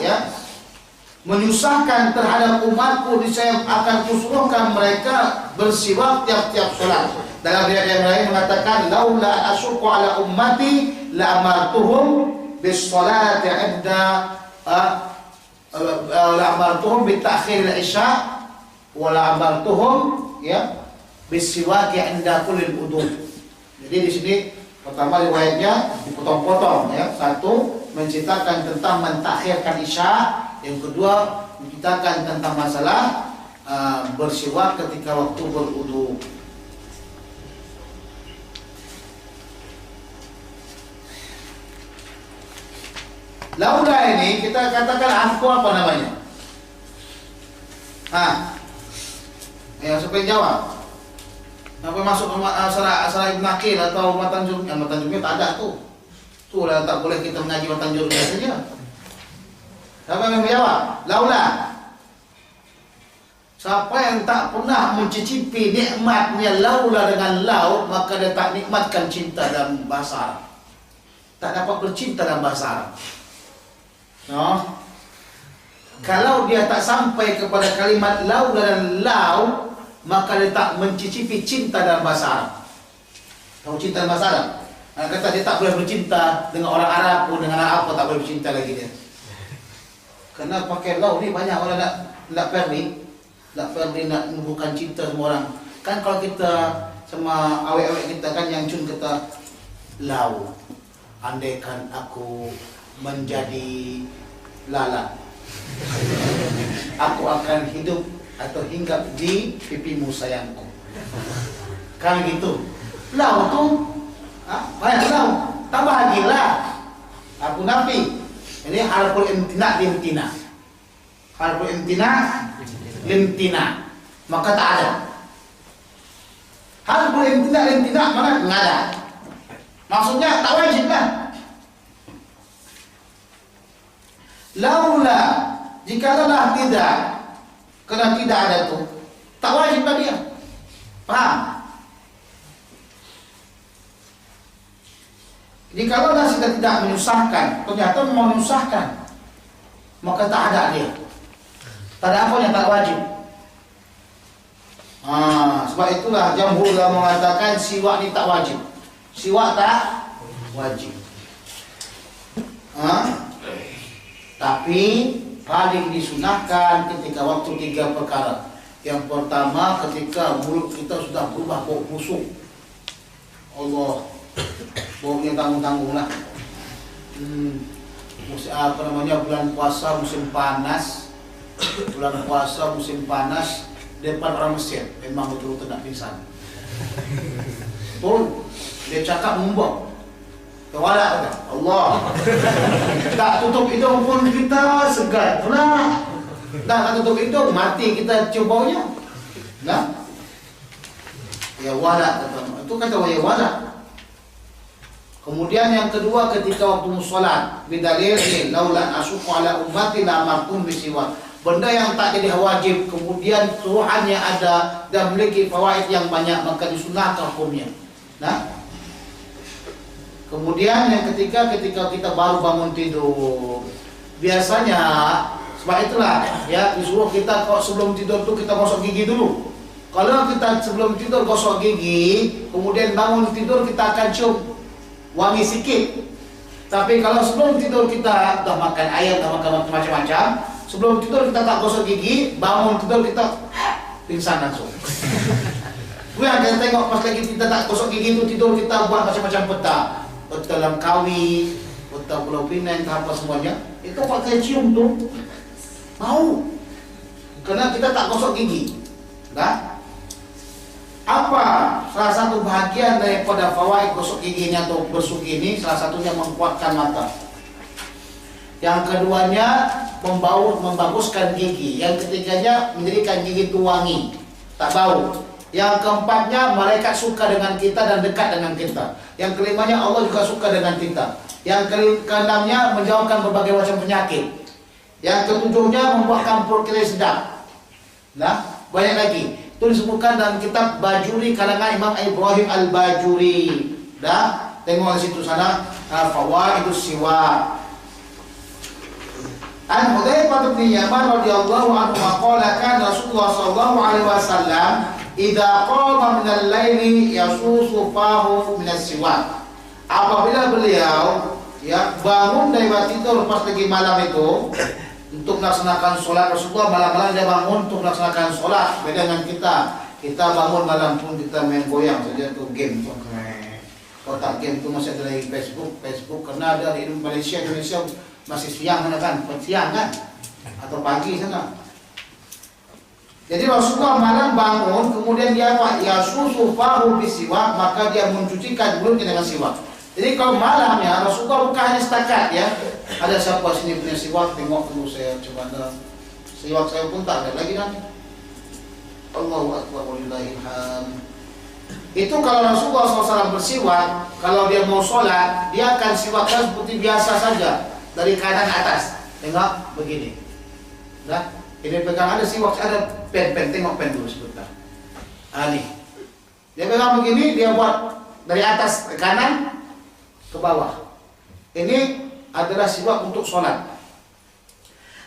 menyusahkan terhadap umatku, saya akan kusuruhkan mereka bersiwak tiap-tiap salat. Dalam riwayat yang lain mengatakan laula asyqa ala ummati la amartuhum bis-salati 'inda la amartuhum bi ta'khir al-isya wa la amartuhum bis-siwak 'inda kulli wudu. Jadi di sini pertama riwayatnya dipotong-potong Satu menceritakan tentang mentakhirkan isya, yang kedua menceritakan tentang masalah bersiwak ketika waktu berwudu. Laula ini kita katakan aku apa namanya? Siapa yang jawab? Apa masuk asara Ibn Aqil atau Matan Jurumiyah? Matan Jurumiyah tak ada tuh. Tuh lah, tak boleh kita mengaji Matan Jurumiyah saja. Siapa yang menjawab? Laula. Siapa yang tak pernah mencicipi nikmatnya laula dengan lau, maka dia tak nikmatkan cinta dalam bahasa Arab. Tak dapat bercinta dalam bahasa Arab. Kalau dia tak sampai kepada kalimat lau dan lau, maka dia tak mencicipi cinta dalam bahasa Arab. Tahu cinta dalam bahasa Arab? Kata dia tak boleh bercinta dengan orang Arab pun, dengan Arab pun tak boleh bercinta lagi dia. Kerana pakai lau ni banyak orang nak pergi nak menumbuhkan cinta semua orang. Kan kalau kita sama awet-awet kita kan yang cun kata lau, andaikan aku menjadi lalat, aku akan hidup atau hinggap di pipimu sayangku. Kan gitu. Lau tu banyak lau. Tambah lagi lah. Aku nafi. Ini harful imtina limtina. Harful imtina limtina. Maka tak ada. Harful imtina limtina mana enggak ada. Maksudnya tak wajib lah. Laula, jikalau tidak, kerana tidak ada tu, tak wajib lah dia. Faham? Jikalau sudah tidak menyusahkan, ternyata mau menyusahkan, maka tak ada dia. Tak ada apa yang tak wajib. Sebab itulah jamhur mengatakan siwak ni tak wajib. Siwak tak wajib. Tapi paling disunahkan ketika waktu 3 perkara. Yang pertama ketika mulut kita sudah berubah bau busuk. Allah, baunya tanggung-tanggung lah. Bulan puasa musim panas. Bulan puasa musim panas depan orang Mesir memang betul-betul nak pingsan. Betul. Dia cakap mumbak. Tawala kata Allah. Tak tutup hidung pun kita segar. Pernah. Tak tutup hidung mati kita cium baunya. Nah. Ya wala kata. Itu kata ya wala. Kemudian yang kedua ketika waktu solat bidalil laula asyqa ala ummati la amartum bisiwak. Benda yang tak jadi wajib kemudian suruhannya ada dan memiliki fawaid yang banyak maka disunahkan hukumnya. Nah. Kemudian yang ketiga ketika kita baru bangun tidur. Biasanya sebab itulah disuruh kita kalau sebelum tidur tu kita gosok gigi dulu. Kalau kita sebelum tidur gosok gigi, kemudian bangun tidur kita akan cium wangi sikit. Tapi kalau sebelum tidur kita dah makan ayam, dah makan macam-macam, sebelum tidur kita tak gosok gigi, bangun tidur kita pingsan langsung. Gue akan tengok pas lagi kita tak gosok gigi itu tidur kita buat macam-macam peta Langkawi, peta Pulau Pinang, apa semuanya. Itu pakai cium tuh, mau, karena kita tak gosok gigi. Nah, apa salah satu bahagian daripada fawaid gosok gigi atau bersuk ini? Salah satunya menguatkan mata. Yang keduanya membaguskan gigi. Yang ketiganya menjadikan gigi itu wangi, tak bau. Yang keempatnya malaikat suka dengan kita dan dekat dengan kita. Yang kelimanya Allah juga suka dengan kita. Yang keenamnya menjauhkan berbagai macam penyakit. Yang ketujuhnya membuatkan perut kita sedap. Nah, banyak lagi. Itu disebutkan dalam kitab Bajuri karangan Imam Ibrahim Al-Bajuri. Dah, tengok di situ sana fawaidus siwak. An Hudzaifah bin Yaman radhiyallahu anhu qala kana Rasulullah sallallahu alaihi wasallam idza qama min al-laili yasusu fahu min as-siwak. Apabila beliau bangun dari tidur pas lagi malam itu untuk melaksanakan sholat, Rasulullah malam-malam dia bangun untuk melaksanakan sholat. Beda dengan kita bangun malam pun kita main goyang saja tuh game. Kotak game itu masih ada di Facebook karena ada di Indonesia masih siang kan, siang kan atau pagi sana. Jadi Rasulullah malam bangun, kemudian dia yasusu fahu bisiwak, maka dia mencucikan mulutnya dengan siwak. Jadi kalau malamnya Rasulullah bukan hanya setakat ada siapa sini punya siwak, tengok dulu saya coba ada siwak saya pun tak ada lagi nanti. Allahu akbar walillahil hamd. Itu kalau Rasulullah SAW bersiwak, kalau dia mau sholat, dia akan siwakkan seperti biasa saja dari kanan atas. Tengok begini. Nah, ini pegang ada siwak, ada pen, tengok pen dulu sebentar. Nih. Dia pegang begini, dia buat dari atas ke kanan ke bawah. Ini adalah siwak untuk sholat.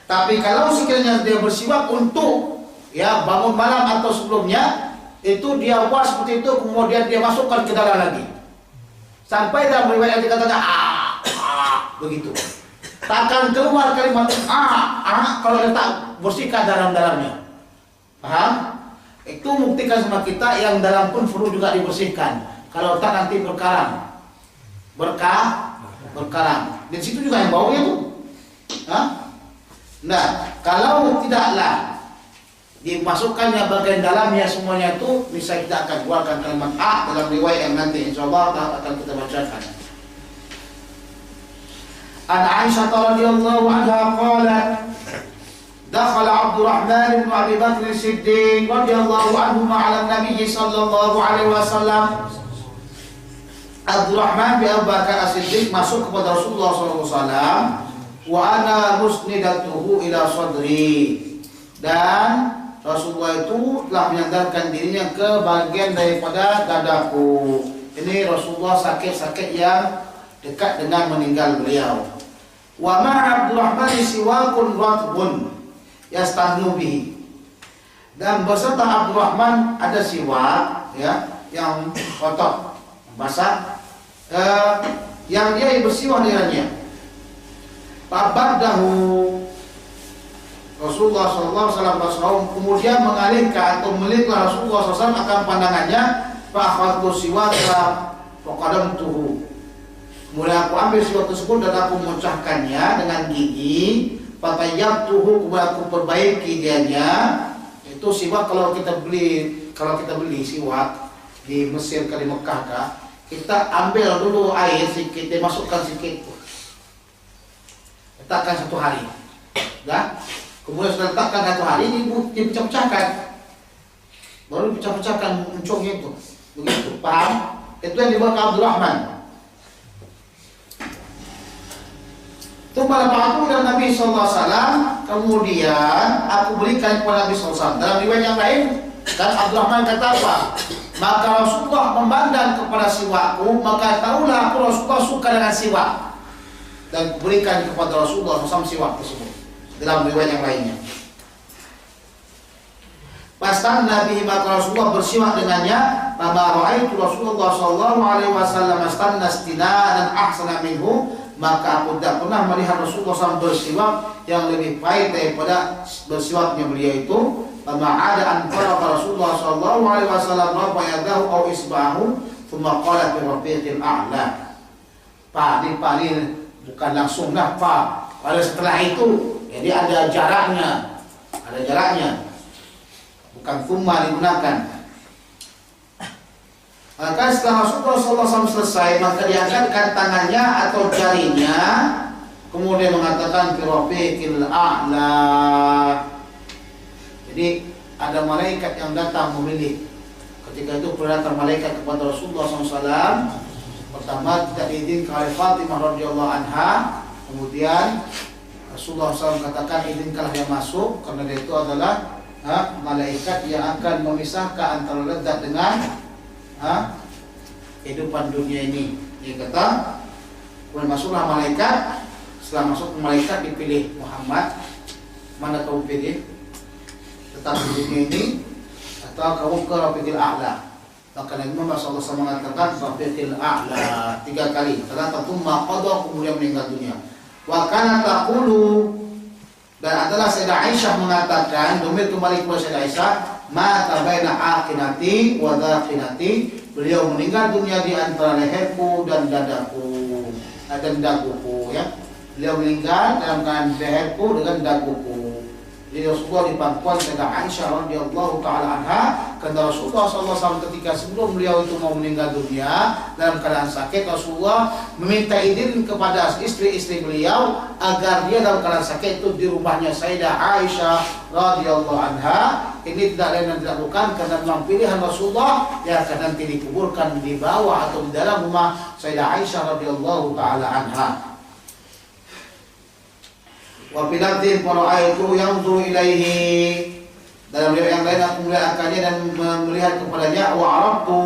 Tapi kalau sekiranya dia bersiwak untuk bangun malam atau sebelumnya, itu dia buat seperti itu, kemudian dia masukkan ke dalam lagi. Sampai dalam riwayat yang dikatakan begitu. Tak akan keluar kalimat kalau dia tak bersihkan dalam-dalamnya. Paham? Itu buktikan sama kita yang dalam pun perlu juga dibersihkan. Kalau tak nanti berkarang. Berkarang. Di situ juga yang baunya tuh. Nah, kalau tidaklah dimasukkannya bagian dalamnya semuanya itu, bisa kita akan keluarkan kalimat dalam riwayat yang nanti insyaallah akan kita bacakan. An Aisyah radhiyallahu anha qalat dakhala Abdurrahman bin Abi Bakr As-Siddiq radhiyallahu anhu ma'ala Nabi sallallahu alaihi wasallam. Abdurrahman bin Abi Bakar As-Siddiq masuk kepada Rasulullah sallallahu alaihi wasallam wa ana musnidatuhu ila sadri, dan Rasulullah itu telah menyandarkan dirinya ke bagian daripada dadaku. Ini Rasulullah sakit-sakit yang dekat dengan meninggal beliau. Wa ma'a Abdurrahman siwakun ratbun yastahnu bihi. Dan beserta Abdurrahman ada siwak yang kotor, basah, yang dia bersiwak dengannya. Fabadahu Rasulullah SAW kemudian mengalihkan atau meliplah Rasulullah SAW akan pandangannya. Fa'akhadtu siwaka faqadamtuhu. Kemudian aku ambil siwak tersebut dan aku memecahkannya dengan gigi. Fatayyabtuhu, kemudian aku perbaiki dianya. Itu siwak kalau kita beli siwak di Mesir ke di Mekah kita ambil dulu air sedikit, dimasukkan sedikit, letakkan 1 hari. Kemudian sudah letakkan 1 hari, dipecah-pecahkan, baru dipecah-pecahkan uncungnya itu, begitu. Paham? Itu yang dibuat Abdurrahman. Itu pada waktu dan Nabi SAW, kemudian aku berikan kepada Nabi SAW. Dalam riwayat yang lain, dan Abdurrahman kata apa? Maka Rasulullah memandang kepada siwakku, maka tahulah aku Rasulullah suka dengan siwak, dan berikan kepada Rasulullah SAW siwak tersebut. Dalam riwayat yang lainnya, pastan Nabi maka Rasulullah bersiwak dengannya. Maka ra'aitu Rasulullah sallallahu alaihi wasallam astanna istinadan ahsana minhu. maka aku tidak pernah melihat Rasulullah SAW bersiwak yang lebih baik daripada bersiwaknya beliau itu. Maka ada antara Rasulullah SAW rafa yadahu aw isbahu thumma qala bi rafiqil a'la. Pak bukan langsung lah Pak. Pada setelah itu, jadi ada jaraknya, bukan thumma digunakan. Maka setelah Rasulullah SAW selesai, maka diangkatkan tangannya atau jarinya, kemudian mengatakan Rafiqil a'la. Jadi ada malaikat yang datang memilih. Ketika itu datang malaikat kepada Rasulullah SAW. Pertama tidak diizinkan oleh Fatimah radhiyallahu anha. Kemudian Rasulullah SAW katakan izinkanlah dia masuk, karena dia itu adalah malaikat yang akan memisahkan antara lezat dengan kehidupan dunia ini. Dia kata, kemudian masuklah malaikat. Setelah masuk malaikat dipilih Muhammad, mana kamu pilih? Tetap di dunia ini atau kamu ke Rafiqil a'la? Maka Nabi Muhammad SAW mengatakan Rafiqil a'la 3 kali. Ternyata thumma qada, kemudian meninggal dunia. Wa kana taqulu, dan adalah Sayyidah Aisyah mengatakan, domir kembali kepada Sayyidah Aisyah, mata baina aqinati wa dhaqinati, beliau meninggal dunia di antara leherku dan dadaku dan daguku, ya. Beliau meninggal dalam keadaan leherku dengan daguku. Jadi Rasulullah di pangkuan Sayyidah Aisyah radhiyallahu taala anha, karena Rasulullah SAW ketika sebelum beliau itu mau meninggal dunia dalam keadaan sakit, Rasulullah meminta izin kepada istri-istri beliau agar dia dalam keadaan sakit itu di rumahnya Sayyidah Aisyah radhiyallahu anha. Ini tidak lain dan tidak bukan karena memang pilihan Rasulullah yang akan nanti dikuburkan di bawah atau di dalam rumah Sayyidah Aisyah radhiyallahu taala anha. Wa biladin fara'aitu yanzuru ilaihi, dalam riwayat yang lain aku melihat akannya dan melihat kepadanya. Wa arabtu,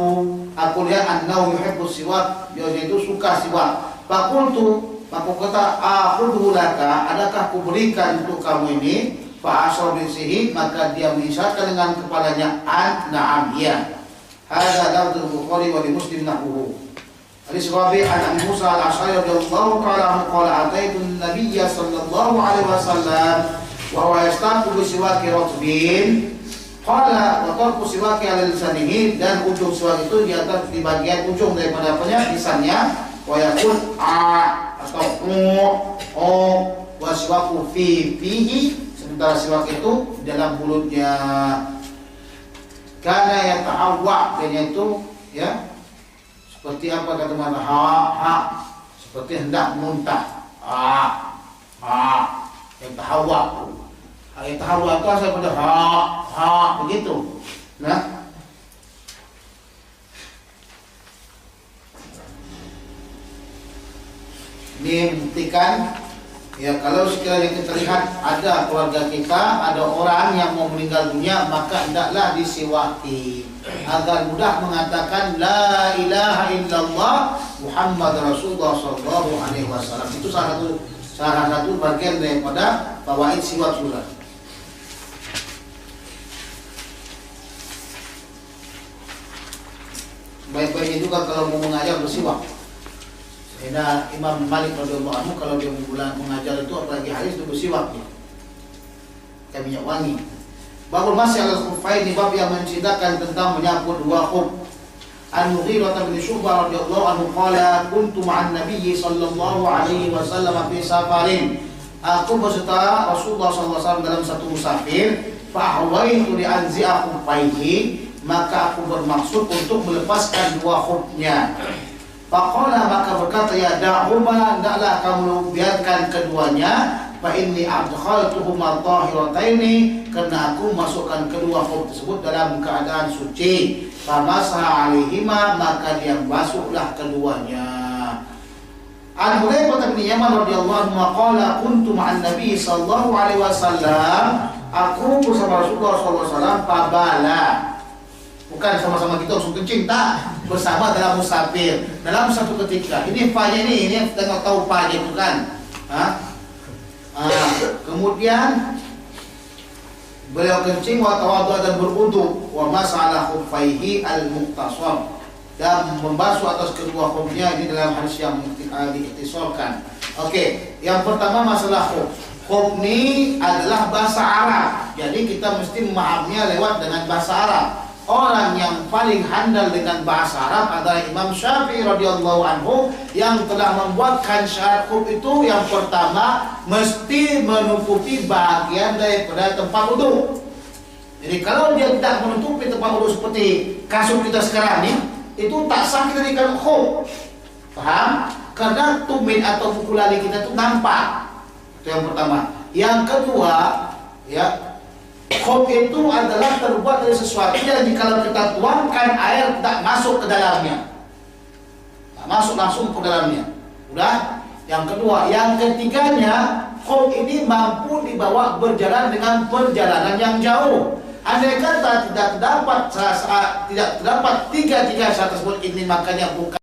aku lihat annahu yuhibbu siwak, dia itu suka siwak. Faqultu, aku kata akhudhu laka, adakah aku berikan untuk kamu ini? Fa asyara bisihi, maka dia mengisyaratkan dengan kepalanya na'am, iya. Hadza lafzul Bukhari wa Muslim nahwuhu. Hadis Rabi' an Abi Musa al-Asy'ari radhiyallahu ta'ala anhu qala ataitu an-nabiyya sallallahu alaihi wasallam wa huwa yastaqu bi siwaki ratbin qala wa tarku siwaki ala lisanihi, dan ujung siwak itu di atas di bagian ujung daripada apanya, lisannya, wa yaqul atau o wa siwaku fihi, sementara siwak itu dalam mulutnya. Karena yang ta'awwa, dan itu ya seperti apa kata mana, seperti hendak muntah, yang tahawwa. Yang tahawwa itu asal pada begitu. Nah, ini membuktikan ya, kalau sekiranya kita lihat ada keluarga kita, ada orang yang mau meninggal dunia, maka hendaklah disiwaki agar mudah mengatakan la ilaha illallah Muhammad Rasulullah sallallahu alaihi wasallam. Itu salah satu bagian daripada fawaid siwak juga. Baik-baiknya juga kalau mau mengajar bersiwak. Karena Imam Malik radhiyallahu anhu kalau dia mengajar itu apalagi hadis itu bersiwak ya. Kayak minyak wangi. Babul masih al-khuffain, bab yang menceritakan tentang menyapu 2 khuf. An-Mughirah bin Syu'bah radhiyallahu anhu qala kuntu ma'an nabiyyi sallallahu alaihi wasallam fi safarin. Aku beserta Rasulullah sallallahu alaihi wasallam dalam satu musafir, fa hawaitu li anzi'a khuffaihi, maka aku bermaksud untuk melepaskan 2 khufnya. Faqala, maka berkata, ya da'huma, hendaklah kamu biarkan keduanya. Fa inni adkhaltuhuma tahirataini, karena aku masukkan kedua khuf tersebut dalam keadaan suci. Famasaha alaihima, maka dia basuhlah keduanya. An Hudzaifah bin Yaman radhiyallahu anhu qala kuntu ma'an nabi sallallahu alaihi wasallam, aku bersama Rasulullah sallallahu alaihi wasallam, fabala, bukan sama-sama kita langsung kencing, tak, bersama dalam musafir dalam satu ketika. Ini fanya ini tengok tahu fanya itu kan. Kemudian beliau kencing wa tawadhu dan berwudu, wa masalah khuffaihi al-muqtasar, dan membasuh atas kedua khufnya. Ini dalam hadis yang diiktisorkan. Oke, yang pertama masalah khuf. Khuf ini adalah bahasa Arab. Jadi kita mesti memahaminya lewat dengan bahasa Arab. Orang yang paling handal dengan bahasa Arab adalah Imam Syafi'i radhiyallahu anhu yang telah membuatkan syarat khuf itu yang pertama mesti menutupi bagian daripada tempat wudhu. Jadi kalau dia tidak menutupi tempat wudhu seperti kasut kita sekarang ini, itu tak sah kita dikatakan khuf. Paham? Karena tumit atau kuku-lali kita itu nampak. Itu yang pertama. Yang kedua, ya, khuf itu adalah terbuat dari sesuatu yang jika kita tuangkan air tak masuk ke dalamnya, tak masuk langsung ke dalamnya. Udah. Yang kedua, yang ketiganya, khuf ini mampu dibawa berjalan dengan perjalanan yang jauh. Andai kata tidak terdapat tiga syarat tersebut ini, makanya bukan